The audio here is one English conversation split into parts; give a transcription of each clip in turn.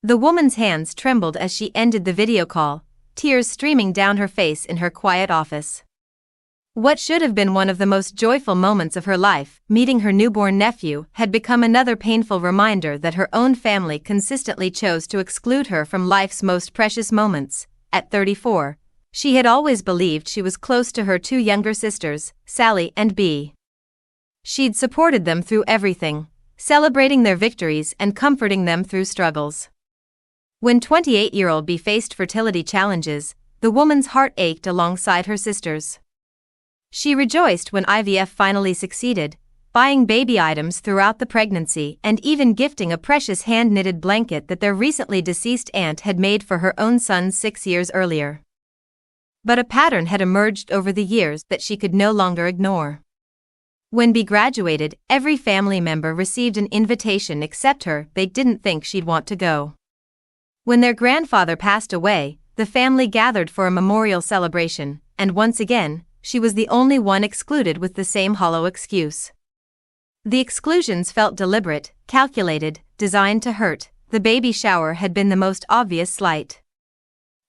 The woman's hands trembled as she ended the video call, tears streaming down her face in her quiet office. What should have been one of the most joyful moments of her life, meeting her newborn nephew, had become another painful reminder that her own family consistently chose to exclude her from life's most precious moments. At 34, she had always believed she was close to her two younger sisters, Sally and Bea. She'd supported them through everything, celebrating their victories and comforting them through struggles. When 28-year-old Bea faced fertility challenges, the woman's heart ached alongside her sisters. She rejoiced when IVF finally succeeded, buying baby items throughout the pregnancy and even gifting a precious hand-knitted blanket that their recently deceased aunt had made for her own son 6 years earlier. But a pattern had emerged over the years that she could no longer ignore. When Bea graduated, every family member received an invitation except her. They didn't think she'd want to go. When their grandfather passed away, the family gathered for a memorial celebration, and once again, she was the only one excluded with the same hollow excuse. The exclusions felt deliberate, calculated, designed to hurt. The baby shower had been the most obvious slight.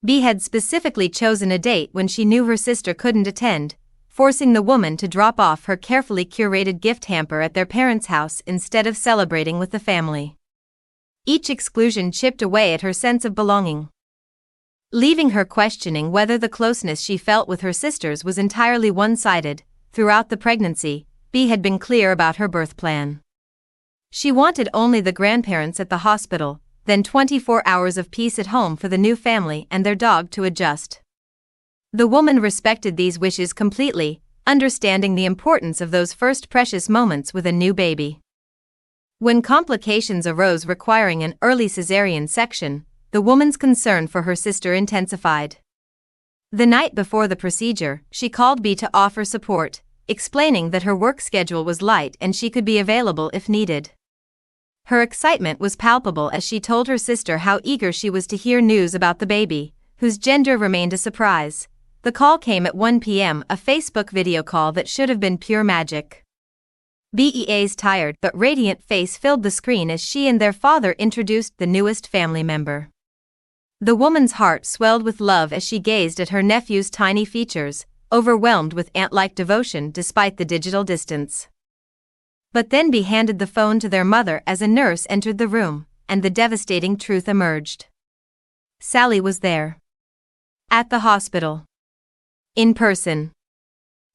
Bea had specifically chosen a date when she knew her sister couldn't attend, forcing the woman to drop off her carefully curated gift hamper at their parents' house instead of celebrating with the family. Each exclusion chipped away at her sense of belonging, leaving her questioning whether the closeness she felt with her sisters was entirely one-sided. Throughout the pregnancy, Bea had been clear about her birth plan. She wanted only the grandparents at the hospital, then 24 hours of peace at home for the new family and their dog to adjust. The woman respected these wishes completely, understanding the importance of those first precious moments with a new baby. When complications arose requiring an early cesarean section, the woman's concern for her sister intensified. The night before the procedure, she called Bea to offer support, explaining that her work schedule was light and she could be available if needed. Her excitement was palpable as she told her sister how eager she was to hear news about the baby, whose gender remained a surprise. The call came at 1 p.m., a Facebook video call that should have been pure magic. Bea's tired but radiant face filled the screen as she and their father introduced the newest family member. The woman's heart swelled with love as she gazed at her nephew's tiny features, overwhelmed with aunt-like devotion despite the digital distance. But then Bea handed the phone to their mother as a nurse entered the room, and the devastating truth emerged. Sally was there. At the hospital. In person.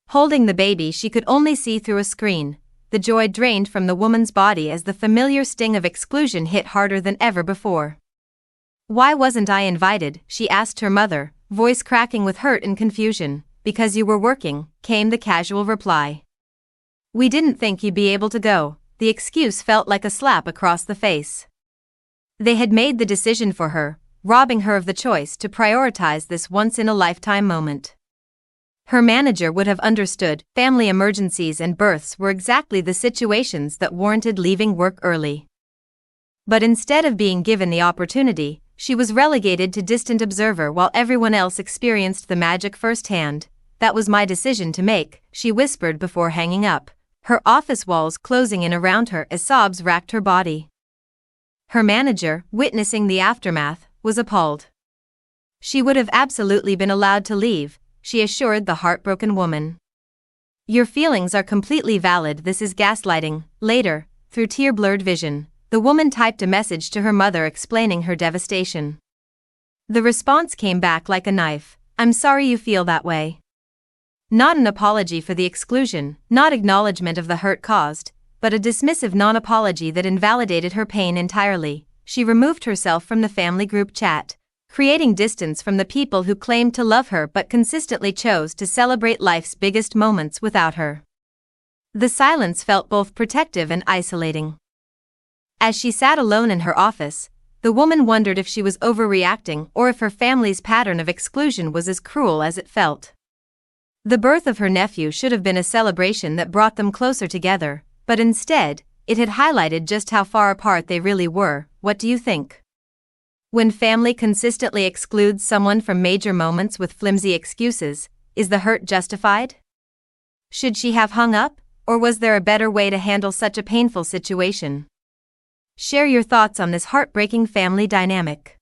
Holding the baby she could only see through a screen, the joy drained from the woman's body as the familiar sting of exclusion hit harder than ever before. "Why wasn't I invited?" she asked her mother, voice cracking with hurt and confusion. "Because you were working," came the casual reply. "We didn't think you'd be able to go." The excuse felt like a slap across the face. They had made the decision for her, robbing her of the choice to prioritize this once-in-a-lifetime moment. Her manager would have understood. Family emergencies and births were exactly the situations that warranted leaving work early. But instead of being given the opportunity, she was relegated to distant observer while everyone else experienced the magic firsthand. "That was my decision to make," she whispered before hanging up, her office walls closing in around her as sobs racked her body. Her manager, witnessing the aftermath, was appalled. She would have absolutely been allowed to leave, she assured the heartbroken woman. "Your feelings are completely valid. This is gaslighting." Later, through tear-blurred vision, the woman typed a message to her mother explaining her devastation. The response came back like a knife. "I'm sorry you feel that way." Not an apology for the exclusion, not acknowledgement of the hurt caused, but a dismissive non-apology that invalidated her pain entirely. She removed herself from the family group chat, creating distance from the people who claimed to love her but consistently chose to celebrate life's biggest moments without her. The silence felt both protective and isolating. As she sat alone in her office, the woman wondered if she was overreacting or if her family's pattern of exclusion was as cruel as it felt. The birth of her nephew should have been a celebration that brought them closer together, but instead, it had highlighted just how far apart they really were. What do you think? When family consistently excludes someone from major moments with flimsy excuses, is the hurt justified? Should she have hung up, or was there a better way to handle such a painful situation? Share your thoughts on this heartbreaking family dynamic.